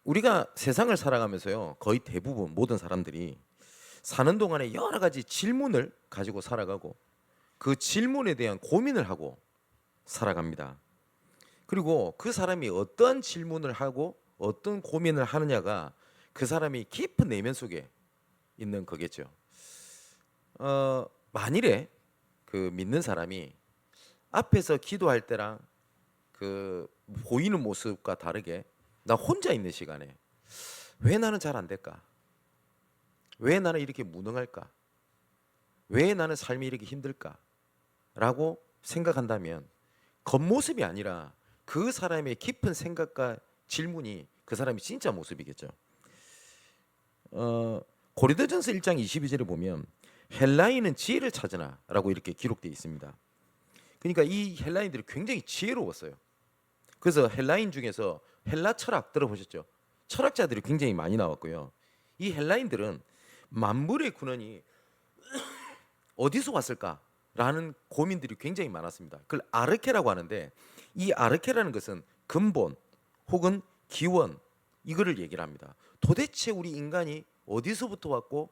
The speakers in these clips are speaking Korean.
우리가 세상을 살아가면서요, 거의 대부분 모든 사람들이 사는 동안에 여러 가지 질문을 가지고 살아가고 그 질문에 대한 고민을 하고 살아갑니다. 그리고 그 사람이 어떠한 질문을 하고 어떤 고민을 하느냐가 그 사람이 깊은 내면 속에 있는 거겠죠. 만일에 그 믿는 사람이 앞에서 기도할 때랑 그 보이는 모습과 다르게 나 혼자 있는 시간에 왜 나는 잘 안 될까? 왜 나는 이렇게 무능할까? 왜 나는 삶이 이렇게 힘들까? 라고 생각한다면 겉모습이 아니라 그 사람의 깊은 생각과 질문이 그 사람이 진짜 모습이겠죠. 어, 고린도전서 1장 22절에 보면 헬라인은 지혜를 찾으나라고 이렇게 기록되어 있습니다. 그러니까 이 헬라인들이 굉장히 지혜로웠어요. 그래서 헬라인 중에서 헬라 철학 들어보셨죠? 철학자들이 굉장히 많이 나왔고요. 이 헬라인들은 만물의 근원이 어디서 왔을까라는 고민들이 굉장히 많았습니다. 그걸 아르케라고 하는데 이 아르케라는 것은 근본 혹은 기원 이거를 얘기를 합니다. 도대체 우리 인간이 어디서부터 왔고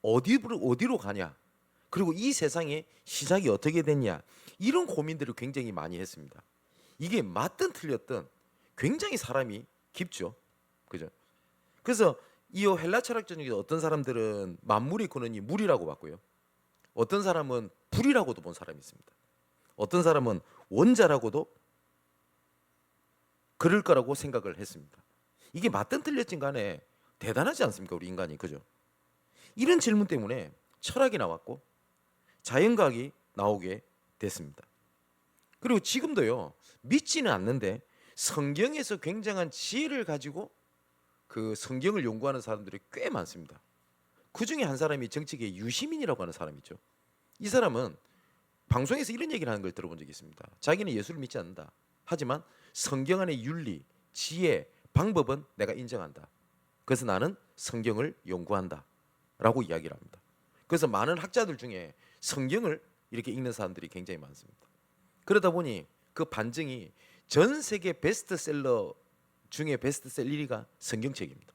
어디로 가냐? 그리고 이 세상의 시작이 어떻게 됐냐? 이런 고민들을 굉장히 많이 했습니다. 이게 맞든 틀렸든 굉장히 사람이 깊죠. 그죠? 그래서 이 헬라 철학자 중에 어떤 사람들은 만물의 근원이 물이라고 봤고요. 어떤 사람은 불이라고도 본 사람이 있습니다. 어떤 사람은 원자라고도 그럴 거라고 생각을 했습니다. 이게 맞든 틀렸든 간에 대단하지 않습니까? 우리 인간이. 그죠? 이런 질문 때문에 철학이 나왔고 자연과학이 나오게 됐습니다. 그리고 지금도요, 믿지는 않는데 성경에서 굉장한 지혜를 가지고 그 성경을 연구하는 사람들이 꽤 많습니다. 그 중에 한 사람이 정치계의 유시민이라고 하는 사람이죠. 이 사람은 방송에서 이런 얘기를 하는 걸 들어본 적이 있습니다. 자기는 예수를 믿지 않는다. 하지만 성경 안의 윤리, 지혜, 방법은 내가 인정한다. 그래서 나는 성경을 연구한다. 라고 이야기를 합니다. 그래서 많은 학자들 중에 성경을 이렇게 읽는 사람들이 굉장히 많습니다. 그러다 보니 그 반증이 전 세계 베스트셀러 중에 베스트셀러 1위가 성경책입니다.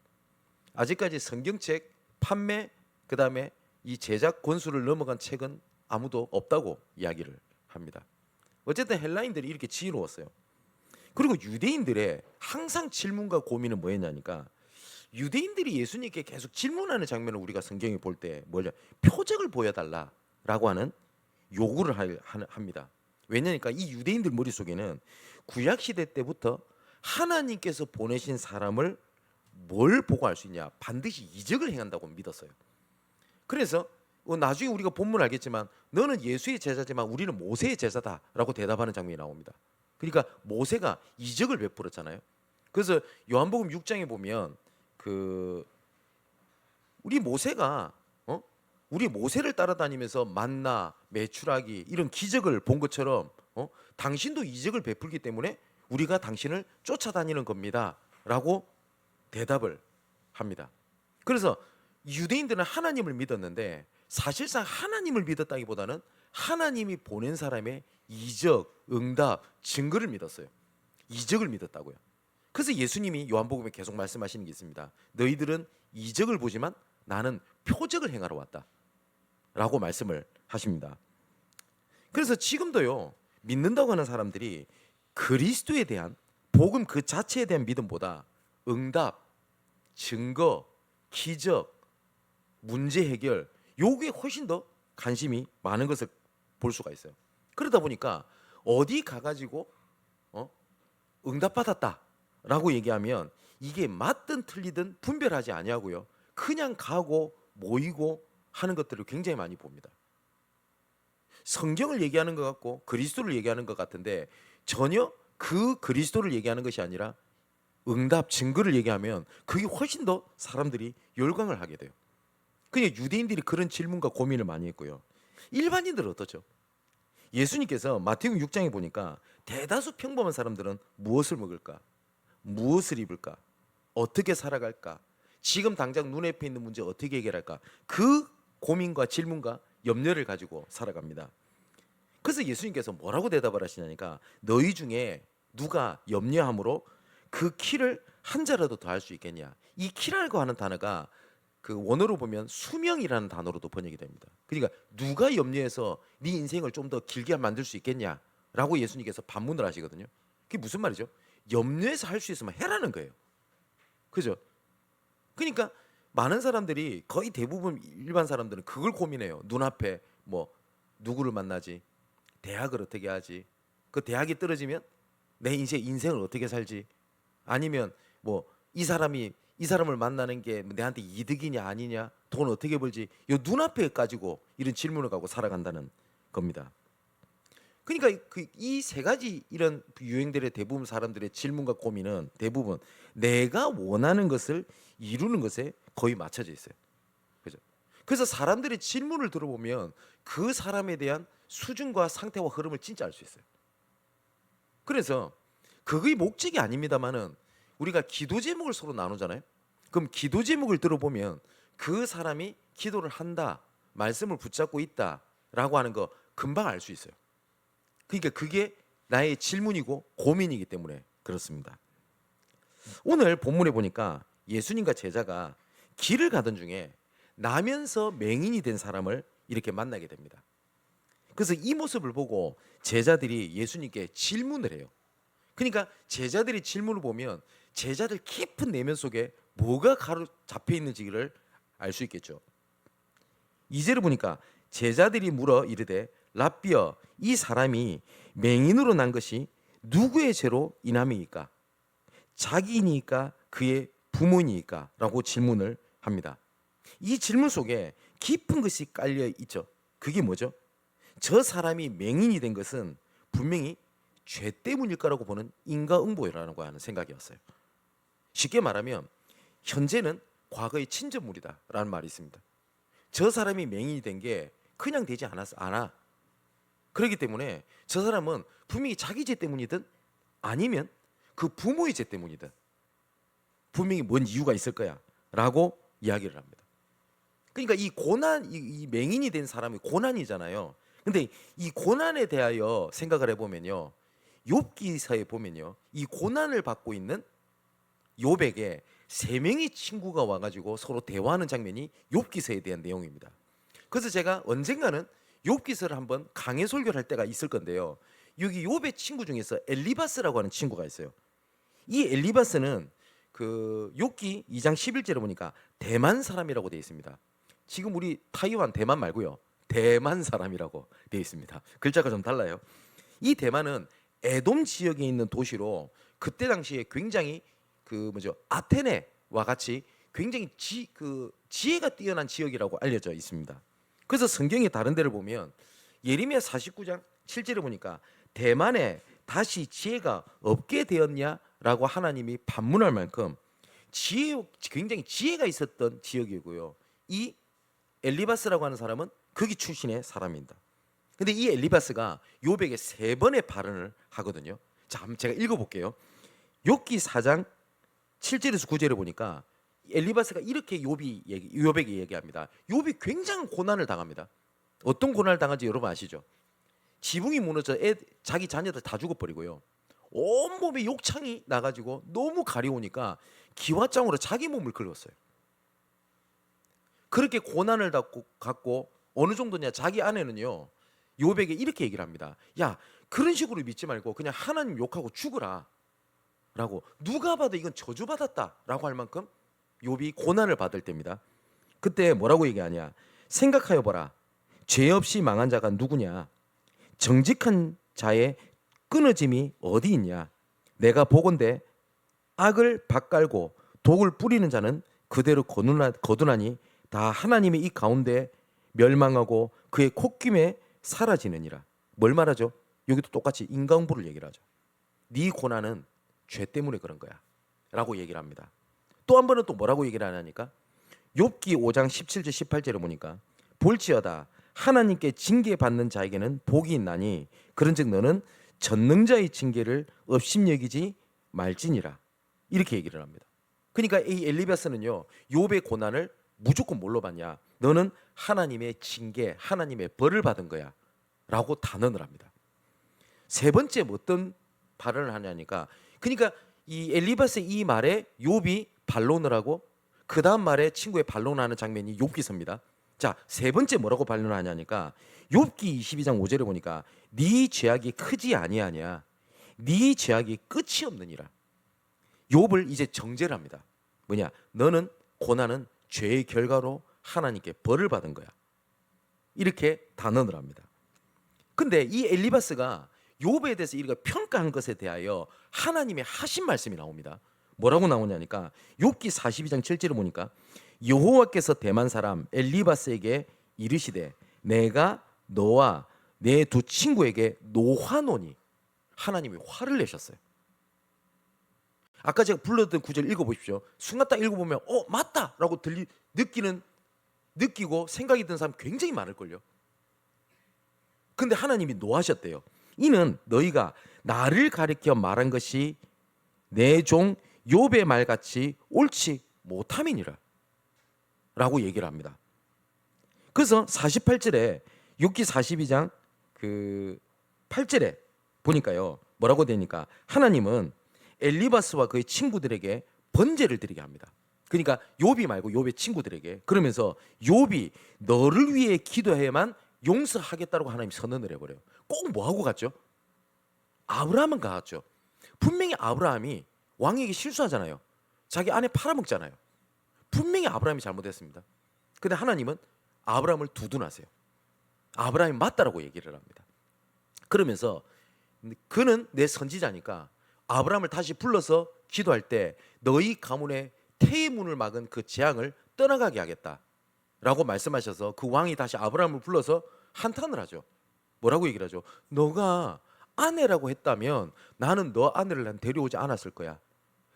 아직까지 성경책 판매 그다음에 이 제작 권수를 넘어간 책은 아무도 없다고 이야기를 합니다. 어쨌든 헬라인들이 이렇게 지혜로웠어요. 그리고 유대인들의 항상 질문과 고민은 뭐였냐니까 유대인들이 예수님께 계속 질문하는 장면을 우리가 성경에 볼 때 뭐냐 표적을 보여달라라고 하는 요구를 합니다. 왜냐니까 이 유대인들 머릿속에는 구약 시대 때부터 하나님께서 보내신 사람을 뭘 보고 알 수 있냐? 반드시 이적을 행한다고 믿었어요. 그래서 나중에 우리가 본문 알겠지만 너는 예수의 제자지만 우리는 모세의 제자다라고 대답하는 장면이 나옵니다. 그러니까 모세가 이적을 베풀었잖아요. 그래서 요한복음 6장에 보면 그 우리 모세가 우리 모세를 따라다니면서 만나 메추라기 이런 기적을 본 것처럼 당신도 이적을 베풀기 때문에 우리가 당신을 쫓아다니는 겁니다라고 대답을 합니다. 그래서 유대인들은 하나님을 믿었는데 사실상 하나님을 믿었다기보다는 하나님이 보낸 사람의 이적, 응답, 증거를 믿었어요. 이적을 믿었다고요. 그래서 예수님이 요한복음에 계속 말씀하시는 게 있습니다. 너희들은 이적을 보지만 나는 표적을 행하러 왔다 라고 말씀을 하십니다. 그래서 지금도요, 믿는다고 하는 사람들이 그리스도에 대한 복음 그 자체에 대한 믿음보다 응답, 증거, 기적, 문제 해결 요게 훨씬 더 관심이 많은 것을 볼 수가 있어요. 그러다 보니까 어디 가가지고 응답받았다라고 얘기하면 이게 맞든 틀리든 분별하지 아니하고요, 그냥 가고 모이고 하는 것들을 굉장히 많이 봅니다. 성경을 얘기하는 것 같고 그리스도를 얘기하는 것 같은데 전혀 그 그리스도를 얘기하는 것이 아니라 응답, 증거를 얘기하면 그게 훨씬 더 사람들이 열광을 하게 돼요. 그러니까 유대인들이 그런 질문과 고민을 많이 했고요. 일반인들은 어떻죠? 예수님께서 마태복음 6장에 보니까 대다수 평범한 사람들은 무엇을 먹을까? 무엇을 입을까? 어떻게 살아갈까? 지금 당장 눈앞에 있는 문제 어떻게 해결할까? 그 고민과 질문과 염려를 가지고 살아갑니다. 그래서 예수님께서 뭐라고 대답을 하시냐니까 너희 중에 누가 염려함으로 그 키를 한 자라도 더 할 수 있겠냐. 이 키라고 하는 단어가 그 원어로 보면 수명이라는 단어로도 번역이 됩니다. 그러니까 누가 염려해서 네 인생을 좀 더 길게 만들 수 있겠냐라고 예수님께서 반문을 하시거든요. 그게 무슨 말이죠? 염려해서 할 수 있으면 해라는 거예요. 그죠? 그러니까 많은 사람들이 거의 대부분 일반 사람들은 그걸 고민해요. 눈앞에 뭐 누구를 만나지? 대학을 어떻게 하지? 그 대학이 떨어지면 내 인생을 어떻게 살지? 아니면 뭐 이 사람을 만나는 게 내한테 이득이냐 아니냐? 돈 어떻게 벌지? 요 눈앞에 가지고 이런 질문을 갖고 살아간다는 겁니다. 그러니까 이 세 가지 이런 유행들의 대부분 사람들의 질문과 고민은 대부분 내가 원하는 것을 이루는 것에 거의 맞춰져 있어요. 그죠? 그래서 사람들의 질문을 들어보면 그 사람에 대한 수준과 상태와 흐름을 진짜 알 수 있어요. 그래서 그게 목적이 아닙니다만은 우리가 기도 제목을 서로 나누잖아요. 그럼 기도 제목을 들어보면 그 사람이 기도를 한다, 말씀을 붙잡고 있다라고 하는 거 금방 알 수 있어요. 그러니까 그게 나의 질문이고 고민이기 때문에 그렇습니다. 오늘 본문에 보니까 예수님과 제자가 길을 가던 중에 나면서 맹인이 된 사람을 이렇게 만나게 됩니다. 그래서 이 모습을 보고 제자들이 예수님께 질문을 해요. 그러니까 제자들이 질문을 보면 제자들 깊은 내면 속에 뭐가 가로 잡혀 있는지를 알 수 있겠죠. 2절을 보니까 제자들이 물어 이르되 랍비여 이 사람이 맹인으로 난 것이 누구의 죄로 인함이니까? 자기니까 그의 부모니까? 라고 질문을 합니다. 이 질문 속에 깊은 것이 깔려 있죠. 그게 뭐죠? 저 사람이 맹인이 된 것은 분명히 죄 때문일 거라고 보는 인과응보라고 하는 생각이었어요. 쉽게 말하면 현재는 과거의 친전물이다라는 말이 있습니다. 저 사람이 맹인이 된 게 그냥 되지 않아. 그렇기 때문에 저 사람은 분명히 자기 죄 때문이든 아니면 그 부모의 죄 때문이든 분명히 뭔 이유가 있을 거야라고 이야기를 합니다. 그러니까 이 고난, 이 맹인이 된 사람이 고난이잖아요. 근데 이 고난에 대하여 생각을 해보면요, 욥기서에 보면요, 이 고난을 받고 있는 욥에게 세 명의 친구가 와가지고 서로 대화하는 장면이 욥기서에 대한 내용입니다. 그래서 제가 언젠가는 욥기서를 한번 강해 설교를 할 때가 있을 건데요. 여기 욥의 친구 중에서 엘리바스라고 하는 친구가 있어요. 이 엘리바스는 그 욥기 2장 11절에 보니까 대만 사람이라고 되어 있습니다. 지금 우리 타이완 대만 말고요, 대만 사람이라고 되어 있습니다. 글자가 좀 달라요. 이 대만은 에돔 지역에 있는 도시로 그때 당시에 굉장히 아테네와 같이 굉장히 지혜가 뛰어난 지역이라고 알려져 있습니다. 그래서 성경의 다른 데를 보면 예레미야 49장 7절에 보니까 대만에 다시 지혜가 없게 되었냐라고 하나님이 반문할 만큼 굉장히 지혜가 있었던 지역이고요. 이 엘리바스라고 하는 사람은 거기 출신의 사람입니다. 근데 이 엘리바스가 욥에게 세 번의 발언을 하거든요. 자, 한번 제가 읽어볼게요. 욥기 4장 7절에서 9절에 보니까 엘리바스가 이렇게 욥에게 얘기합니다. 욥이 굉장한 고난을 당합니다. 어떤 고난을 당한지 여러분 아시죠? 지붕이 무너져 자기 자녀들 다 죽어버리고요. 온몸에 욕창이 나가지고 너무 가려우니까 기와장으로 자기 몸을 긁었어요. 그렇게 고난을 갖고 어느 정도냐, 자기 아내는요 욥에게 이렇게 얘기를 합니다. 야, 그런 식으로 믿지 말고 그냥 하나님 욕하고 죽으라 라고. 누가 봐도 이건 저주받았다 라고 할 만큼 욥이 고난을 받을 때입니다. 그때 뭐라고 얘기하냐, 생각하여 보라, 죄 없이 망한 자가 누구냐, 정직한 자의 끊어짐이 어디 있냐, 내가 보건대 악을 밭갈고 독을 뿌리는 자는 그대로 거두나니 다 하나님의 이 가운데 멸망하고 그의 콧김에 사라지느니라. 뭘 말하죠? 여기도 똑같이 인과응보를 얘기를 하죠. 네 고난은 죄 때문에 그런 거야 라고 얘기를 합니다. 또 한 번은 또 뭐라고 얘기를 하냐니까, 욥기 5장 17절 18절에 보니까 볼지어다 하나님께 징계받는 자에게는 복이 있나니 그런즉 너는 전능자의 징계를 업심여기지 말지니라, 이렇게 얘기를 합니다. 그러니까 이 엘리바스는요 욥의 고난을 무조건 뭘로 받냐, 너는 하나님의 징계, 하나님의 벌을 받은 거야 라고 단언을 합니다. 세 번째 어떤 발언을 하냐니까, 그러니까 이 엘리바스의 이 말에 욥이 반론을 하고 그 다음 말에 친구의 반론하는 장면이 욥기서입니다. 자, 세 번째 뭐라고 반론하냐니까 욥기 22장 5절에 보니까 네 죄악이 크지 아니하냐, 네 죄악이 끝이 없느니라. 욥을 이제 정죄를 합니다. 뭐냐? 너는 고난은 죄의 결과로 하나님께 벌을 받은 거야. 이렇게 단언을 합니다. 근데 이 엘리바스가 욥에 대해서 이렇게 평가한 것에 대하여 하나님의 하신 말씀이 나옵니다. 뭐라고 나오냐니까 욥기 42장 7절을 보니까 여호와께서 대만 사람 엘리바스에게 이르시되 내가 너와 내 두 친구에게 노하노니. 하나님이 화를 내셨어요. 아까 제가 불렀던 구절 읽어보십시오. 순간 딱 읽어보면 맞다 라고 느끼고 생각이 든 사람 굉장히 많을걸요. 근데 하나님이 노하셨대요. 이는 너희가 나를 가리켜 말한 것이 내 종 욥의 말같이 옳지 못함이니라 라고 얘기를 합니다. 그래서 48절에 욥기 42장 그 8절에 보니까요 뭐라고 되니까 하나님은 엘리바스와 그의 친구들에게 번제를 드리게 합니다. 그러니까 욥이 말고 욥의 친구들에게, 그러면서 욥이 너를 위해 기도해야만 용서하겠다고 하나님이 선언을 해버려요. 꼭 뭐하고 갔죠? 아브라함은 갔죠. 분명히 아브라함이 왕에게 실수하잖아요. 자기 아내 팔아먹잖아요. 분명히 아브라함이 잘못했습니다. 근데 하나님은 아브라함을 두둔하세요. 아브라함이 맞다라고 얘기를 합니다. 그러면서 그는 내 선지자니까 아브라함을 다시 불러서 기도할 때 너희 가문의 태의 문을 막은 그 재앙을 떠나가게 하겠다라고 말씀하셔서 그 왕이 다시 아브라함을 불러서 한탄을 하죠. 뭐라고 얘기를 하죠? 너가 아내라고 했다면 나는 너 아내를 난 데려오지 않았을 거야.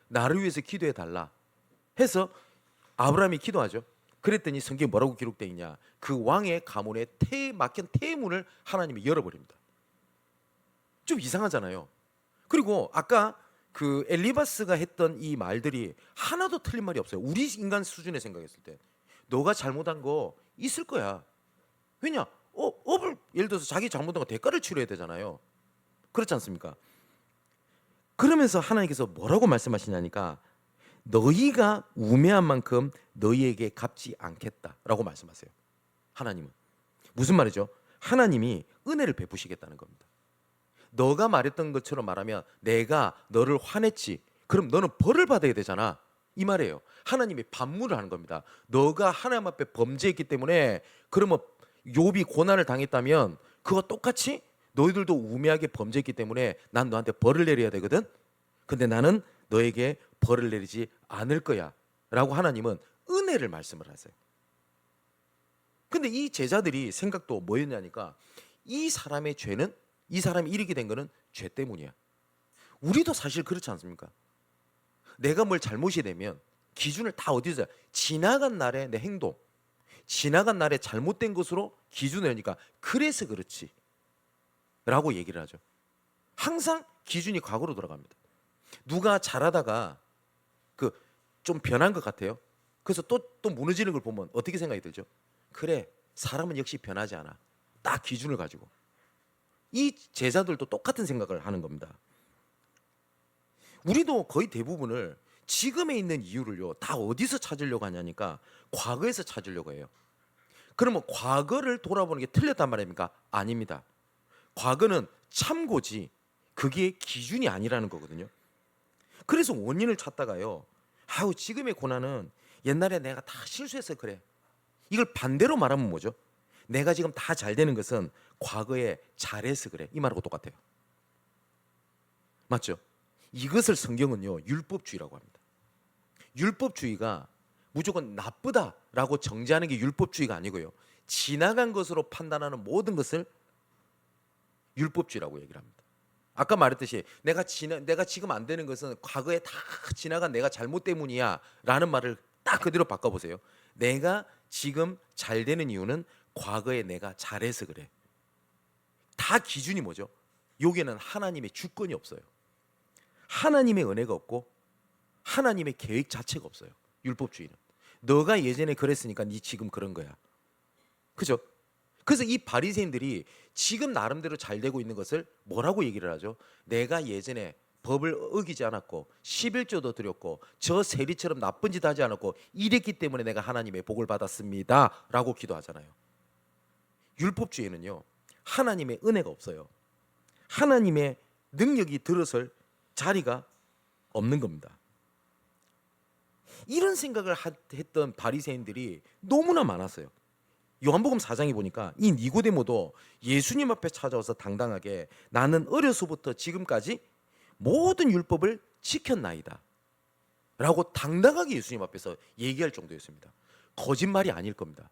나를 위해서 기도해 달라 해서 아브라함이 기도하죠. 그랬더니 성경에 뭐라고 기록되어 있냐? 그 왕의 가문의 막힌 태의 문을 하나님이 열어버립니다. 좀 이상하잖아요. 그리고 아까 그 엘리바스가 했던 이 말들이 하나도 틀린 말이 없어요. 우리 인간 수준에 생각했을 때 너가 잘못한 거 있을 거야. 왜냐? 업을 예를 들어서 자기 잘못한 거 대가를 치러야 되잖아요. 그렇지 않습니까? 그러면서 하나님께서 뭐라고 말씀하시냐니까 너희가 우매한 만큼 너희에게 갚지 않겠다라고 말씀하세요. 하나님은 무슨 말이죠? 하나님이 은혜를 베푸시겠다는 겁니다. 너가 말했던 것처럼 말하면 내가 너를 화냈지. 그럼 너는 벌을 받아야 되잖아. 이 말이에요. 하나님이 반문을 하는 겁니다. 너가 하나님 앞에 범죄했기 때문에 그러면 욥이 고난을 당했다면 그거 똑같이 너희들도 우매하게 범죄했기 때문에 난 너한테 벌을 내려야 되거든. 근데 나는 너에게 벌을 내리지 않을 거야 라고 하나님은 은혜를 말씀을 하세요. 근데 이 제자들이 생각도 뭐였냐니까 이 사람의 죄는, 이 사람이 이르게 된 거는 죄 때문이야. 우리도 사실 그렇지 않습니까? 내가 뭘 잘못이 되면 기준을 다 어디서 지나간 날의 내 행동, 지나간 날의 잘못된 것으로 기준을 하니까 그래서 그렇지 라고 얘기를 하죠. 항상 기준이 과거로 돌아갑니다. 누가 잘하다가 좀 변한 것 같아요. 그래서 또 무너지는 걸 보면 어떻게 생각이 들죠? 그래, 사람은 역시 변하지 않아. 딱 기준을 가지고. 이 제자들도 똑같은 생각을 하는 겁니다. 우리도 거의 대부분을 지금에 있는 이유를요 다 어디서 찾으려고 하냐니까 과거에서 찾으려고 해요. 그러면 과거를 돌아보는 게 틀렸단 말입니까? 아닙니다. 과거는 참고지 그게 기준이 아니라는 거거든요. 그래서 원인을 찾다가요 지금의 고난은 옛날에 내가 다 실수해서 그래. 이걸 반대로 말하면 뭐죠? 내가 지금 다 잘 되는 것은 과거에 잘해서 그래. 이 말하고 똑같아요. 맞죠? 이것을 성경은요 율법주의라고 합니다. 율법주의가 무조건 나쁘다라고 정죄하는 게 율법주의가 아니고요, 지나간 것으로 판단하는 모든 것을 율법주의라고 얘기를 합니다. 아까 말했듯이 내가 지금 안 되는 것은 과거에 다 지나간 내가 잘못 때문이야 라는 말을 딱 그대로 바꿔보세요. 내가 지금 잘 되는 이유는 과거에 내가 잘해서 그래. 다 기준이 뭐죠? 여기에는 하나님의 주권이 없어요. 하나님의 은혜가 없고 하나님의 계획 자체가 없어요. 율법주의는 너가 예전에 그랬으니까 네 지금 그런 거야. 그죠? 그래서 이 바리새인들이 지금 나름대로 잘 되고 있는 것을 뭐라고 얘기를 하죠? 내가 예전에 법을 어기지 않았고 11조도 드렸고 저 세리처럼 나쁜 짓 하지 않았고 이랬기 때문에 내가 하나님의 복을 받았습니다 라고 기도하잖아요. 율법주의는요, 하나님의 은혜가 없어요. 하나님의 능력이 들어설 자리가 없는 겁니다. 이런 생각을 했던 바리새인들이 너무나 많았어요. 요한복음 4장에 보니까 이 니고데모도 예수님 앞에 찾아와서 당당하게 나는 어려서부터 지금까지 모든 율법을 지켰나이다 라고 당당하게 예수님 앞에서 얘기할 정도였습니다. 거짓말이 아닐 겁니다.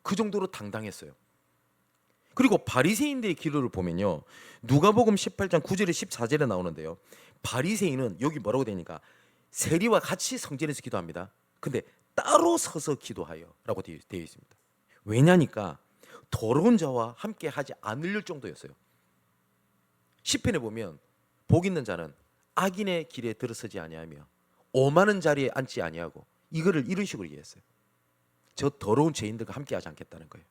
그 정도로 당당했어요. 그리고 바리새인들의 기도를 보면요, 누가복음 18장 9절에 14절에 나오는데요, 바리새인은 여기 뭐라고 되니까 세리와 같이 성전에서 기도합니다. 근데 따로 서서 기도하여 라고 되어 있습니다. 왜냐니까 더러운 자와 함께 하지 않을 정도였어요. 시편에 보면 복 있는 자는 악인의 길에 들어서지 아니하며 오만한 자리에 앉지 아니하고, 이거를 이런 식으로 이해했어요. 저 더러운 죄인들과 함께 하지 않겠다는 거예요.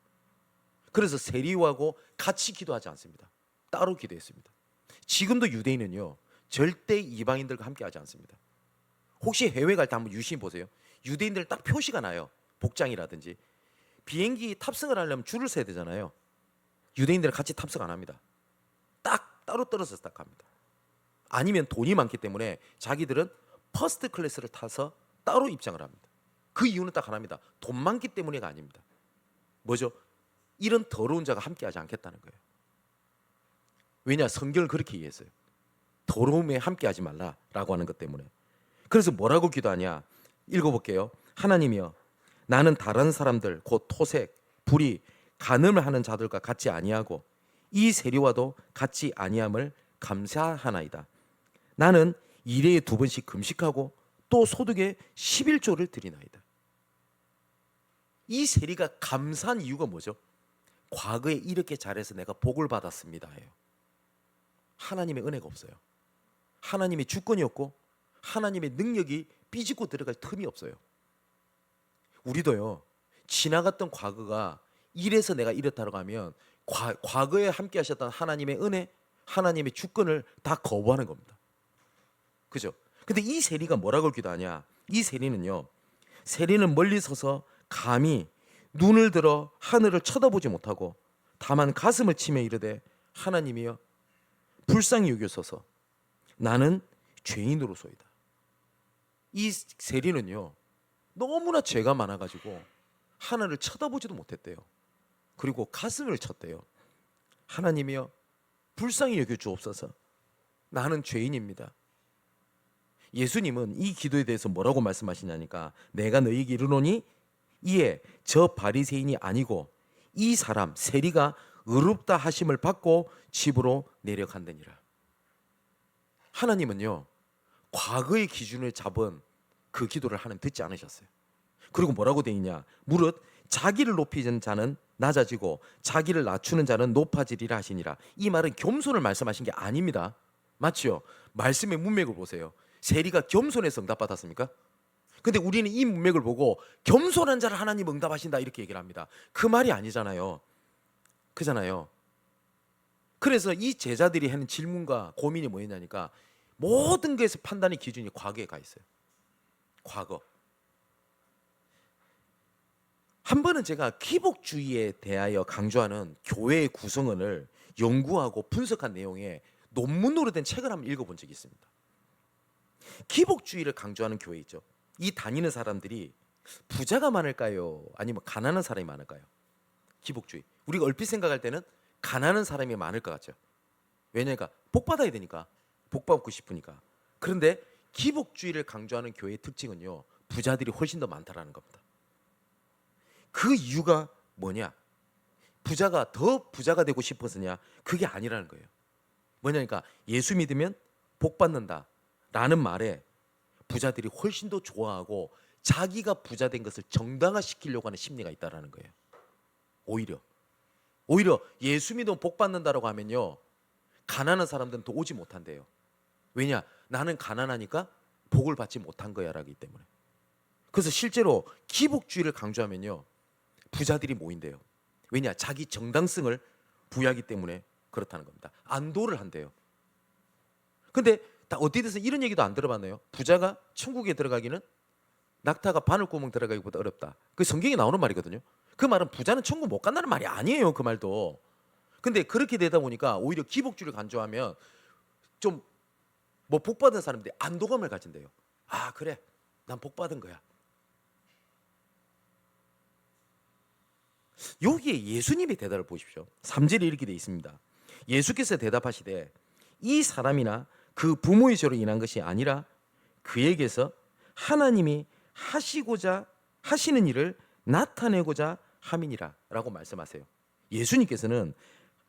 그래서 세리하고 같이 기도하지 않습니다. 따로 기도했습니다. 지금도 유대인은요, 절대 이방인들과 함께 하지 않습니다. 혹시 해외 갈 때 한번 유심히 보세요. 유대인들 딱 표시가 나요. 복장이라든지. 비행기 탑승을 하려면 줄을 서야 되잖아요. 유대인들은 같이 탑승 안 합니다. 딱 따로 떨어져서 딱 갑니다. 아니면 돈이 많기 때문에 자기들은 퍼스트 클래스를 타서 따로 입장을 합니다. 그 이유는 딱 하나입니다. 돈 많기 때문에가 아닙니다. 뭐죠? 이런 더러운 자가 함께하지 않겠다는 거예요. 왜냐? 성경을 그렇게 이해했어요. 더러움에 함께하지 말라라고 하는 것 때문에. 그래서 뭐라고 기도하냐? 읽어볼게요. 하나님이여, 나는 다른 사람들 곧 토색, 불의, 간음을 하는 자들과 같이 아니하고 이 세리와도 같이 아니함을 감사하나이다. 나는 일회에 2번씩 금식하고 또 소득의 11조를 드리나이다. 이 세리가 감사한 이유가 뭐죠? 과거에 이렇게 잘해서 내가 복을 받았습니다 해요. 하나님의 은혜가 없어요. 하나님의 주권이 없고 하나님의 능력이 삐집고 들어갈 틈이 없어요. 우리도요, 지나갔던 과거가 이래서 내가 이렇다고 하면 과거에 함께 하셨던 하나님의 은혜, 하나님의 주권을 다 거부하는 겁니다. 그죠? 근데 이 세리가 뭐라고 기도하냐? 이 세리는요, 세리는 멀리 서서 감히 눈을 들어 하늘을 쳐다보지 못하고 다만 가슴을 치며 이르되 하나님이여 불쌍히 여기소서, 나는 죄인으로소이다. 이 세리는요, 너무나 죄가 많아가지고 하늘을 쳐다보지도 못했대요. 그리고 가슴을 쳤대요. 하나님이여 불쌍히 여겨 주옵소서, 나는 죄인입니다. 예수님은 이 기도에 대해서 뭐라고 말씀하시냐니까, 내가 너희에게 이르노니 이에 저 바리새인이 아니고 이 사람 세리가 의롭다 하심을 받고 집으로 내려간다니라. 하나님은요, 과거의 기준을 잡은 그 기도를 하나님 듣지 않으셨어요. 그리고 뭐라고 되어 있냐? 무릇 자기를 높이는 자는 낮아지고 자기를 낮추는 자는 높아지리라 하시니라. 이 말은 겸손을 말씀하신 게 아닙니다. 맞죠? 말씀의 문맥을 보세요. 세리가 겸손해서 응답받았습니까? 근데 우리는 이 문맥을 보고 겸손한 자를 하나님 응답하신다 이렇게 얘기를 합니다. 그 말이 아니잖아요. 그잖아요. 그래서 이 제자들이 하는 질문과 고민이 뭐였냐니까, 모든 것에서 판단의 기준이 과거에 가 있어요. 과거. 한 번은 제가 기복주의에 대하여 강조하는 교회의 구성원을 연구하고 분석한 내용의 논문으로 된 책을 한번 읽어본 적이 있습니다. 기복주의를 강조하는 교회 있죠. 이 다니는 사람들이 부자가 많을까요? 아니면 가난한 사람이 많을까요? 기복주의. 우리가 얼핏 생각할 때는 가난한 사람이 많을 것 같죠. 왜냐니까 복 받아야 되니까, 복 받고 싶으니까. 그런데 기복주의를 강조하는 교회의 특징은요, 부자들이 훨씬 더 많다라는 겁니다. 그 이유가 뭐냐? 부자가 더 부자가 되고 싶어서냐? 그게 아니라는 거예요. 뭐냐니까 예수 믿으면 복 받는다 라는 말에 부자들이 훨씬 더 좋아하고 자기가 부자 된 것을 정당화시키려고 하는 심리가 있다라는 거예요. 오히려 예수 믿으면 복 받는다라고 하면요, 가난한 사람들은 더 오지 못한대요. 왜냐? 나는 가난하니까 복을 받지 못한 거야 라기 때문에. 그래서 실제로 기복주의를 강조하면요, 부자들이 모인대요. 왜냐? 자기 정당성을 부여하기 때문에 그렇다는 겁니다. 안도를 한대요. 근데 다 어디에서 이런 얘기도 안 들어봤나요? 부자가 천국에 들어가기는 낙타가 바늘구멍 들어가기보다 어렵다. 그 성경에 나오는 말이거든요. 그 말은 부자는 천국 못 간다는 말이 아니에요. 그 말도. 근데 그렇게 되다 보니까 오히려 기복주를 간주하면 좀 뭐 복받은 사람들이 안도감을 가진대요. 아 그래, 난 복받은 거야. 여기에 예수님의 대답을 보십시오. 3절에 이렇게 되어 있습니다. 예수께서 대답하시되 이 사람이나 그 부모의 죄로 인한 것이 아니라 그에게서 하나님이 하시고자 하시는 일을 나타내고자 함이니라 라고 말씀하세요. 예수님께서는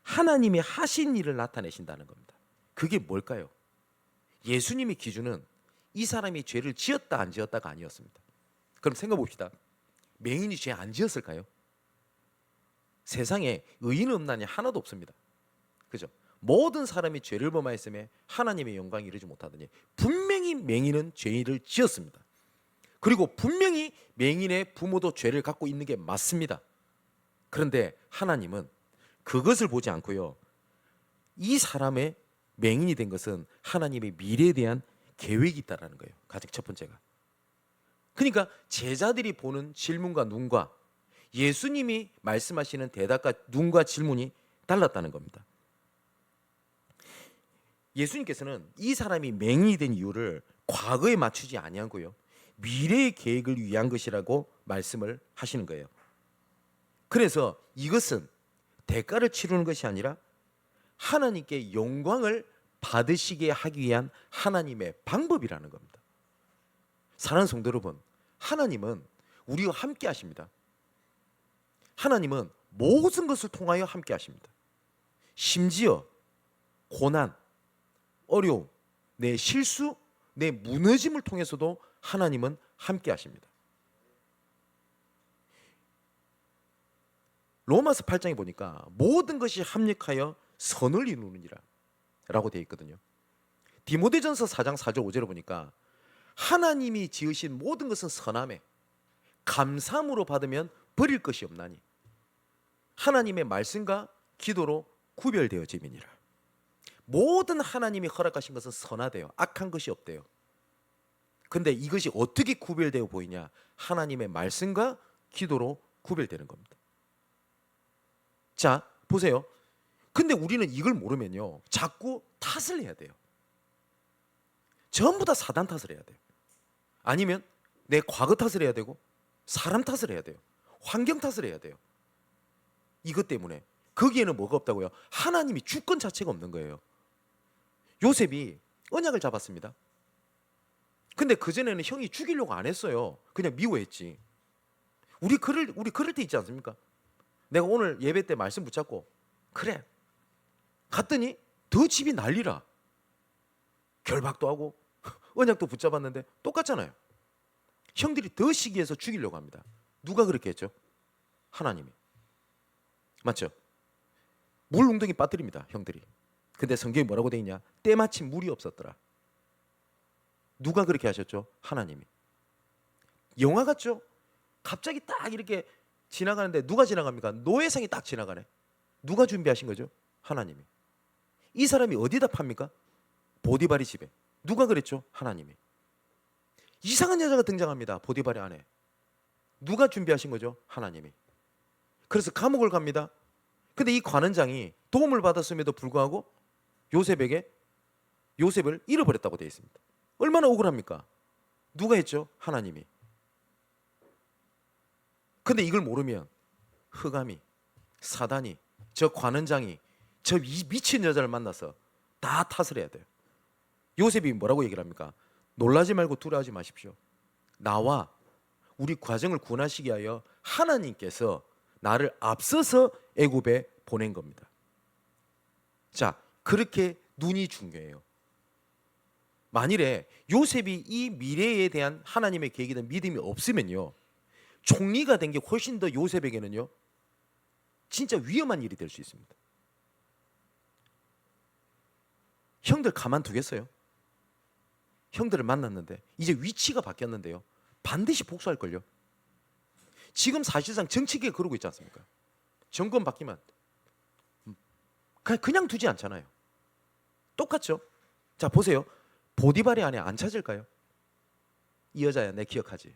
하나님이 하신 일을 나타내신다는 겁니다. 그게 뭘까요? 예수님의 기준은 이 사람이 죄를 지었다 안 지었다가 아니었습니다. 그럼 생각해 봅시다. 맹인이 죄 안 지었을까요? 세상에 의인 없나니 하나도 없습니다. 그죠? 모든 사람이 죄를 범하였음에 하나님의 영광이 이르지 못하더니 분명히 맹인은 죄를 지었습니다. 그리고 분명히 맹인의 부모도 죄를 갖고 있는 게 맞습니다. 그런데 하나님은 그것을 보지 않고요. 이 사람의 맹인이 된 것은 하나님의 미래에 대한 계획이 있다라는 거예요. 가장 첫 번째가. 그러니까 제자들이 보는 질문과 눈과 예수님이 말씀하시는 대답과 눈과 질문이 달랐다는 겁니다. 예수님께서는 이 사람이 맹인이 된 이유를 과거에 맞추지 아니하고요. 미래의 계획을 위한 것이라고 말씀을 하시는 거예요. 그래서 이것은 대가를 치르는 것이 아니라 하나님께 영광을 받으시게 하기 위한 하나님의 방법이라는 겁니다. 사랑하는 성도 여러분, 하나님은 우리와 함께 하십니다. 하나님은 모든 것을 통하여 함께 하십니다. 심지어 고난, 어려움, 내 실수, 내 무너짐을 통해서도 하나님은 함께 하십니다. 로마서 8장에 보니까 모든 것이 합력하여 선을 이루느니라 라고 되어 있거든요. 디모데전서 4장 4절 5절을 보니까 하나님이 지으신 모든 것은 선함에 감사함으로 받으면 버릴 것이 없나니 하나님의 말씀과 기도로 구별되어짐이니라. 모든 하나님이 허락하신 것은 선하대요. 악한 것이 없대요. 근데 이것이 어떻게 구별되어 보이냐? 하나님의 말씀과 기도로 구별되는 겁니다. 자, 보세요. 근데 우리는 이걸 모르면요, 자꾸 탓을 해야 돼요. 전부 다 사단 탓을 해야 돼요. 아니면 내 과거 탓을 해야 되고 사람 탓을 해야 돼요. 환경 탓을 해야 돼요. 이것 때문에 거기에는 뭐가 없다고요? 하나님이 주권 자체가 없는 거예요. 요셉이 언약을 잡았습니다. 근데 그전에는 형이 죽이려고 안 했어요. 그냥 미워했지. 우리 그럴 때 있지 않습니까? 내가 오늘 예배 때 말씀 붙잡고 그래 갔더니 더 집이 난리라. 결박도 하고 언약도 붙잡았는데 똑같잖아요. 형들이 더 시기해서 죽이려고 합니다. 누가 그렇게 했죠? 하나님이. 맞죠? 물 웅덩이 빠뜨립니다, 형들이. 근데 성경에 뭐라고 돼 있냐? 때마침 물이 없었더라. 누가 그렇게 하셨죠? 하나님이. 영화 같죠? 갑자기 딱 이렇게 지나가는데 누가 지나갑니까? 노예상이 딱 지나가네. 누가 준비하신 거죠? 하나님이. 이 사람이 어디다 팝니까? 보디발이 집에. 누가 그랬죠? 하나님이. 이상한 여자가 등장합니다. 보디발의 안에. 누가 준비하신 거죠? 하나님이. 그래서 감옥을 갑니다. 근데 이 관원장이 도움을 받았음에도 불구하고 요셉을 잃어버렸다고 되어 있습니다. 얼마나 억울합니까? 누가 했죠? 하나님이. 근데 이걸 모르면 흑암이, 사단이, 저 관원장이 저 미친 여자를 만나서 다 탓을 해야 돼요. 요셉이 뭐라고 얘기를 합니까? 놀라지 말고 두려워하지 마십시오. 나와 우리 가정을 구원하시기 위하여 하나님께서 나를 앞서서 애굽에 보낸 겁니다. 자, 그렇게 눈이 중요해요. 만일에 요셉이 이 미래에 대한 하나님의 계획에 대한 믿음이 없으면요, 총리가 된 게 훨씬 더 요셉에게는요 진짜 위험한 일이 될 수 있습니다. 형들 가만두겠어요? 형들을 만났는데 이제 위치가 바뀌었는데요, 반드시 복수할걸요. 지금 사실상 정치계에 그러고 있지 않습니까? 정권 바뀌면 그냥 두지 않잖아요. 똑같죠? 자 보세요. 보디발의 안에 안 찾을까요? 이 여자야, 내 기억하지.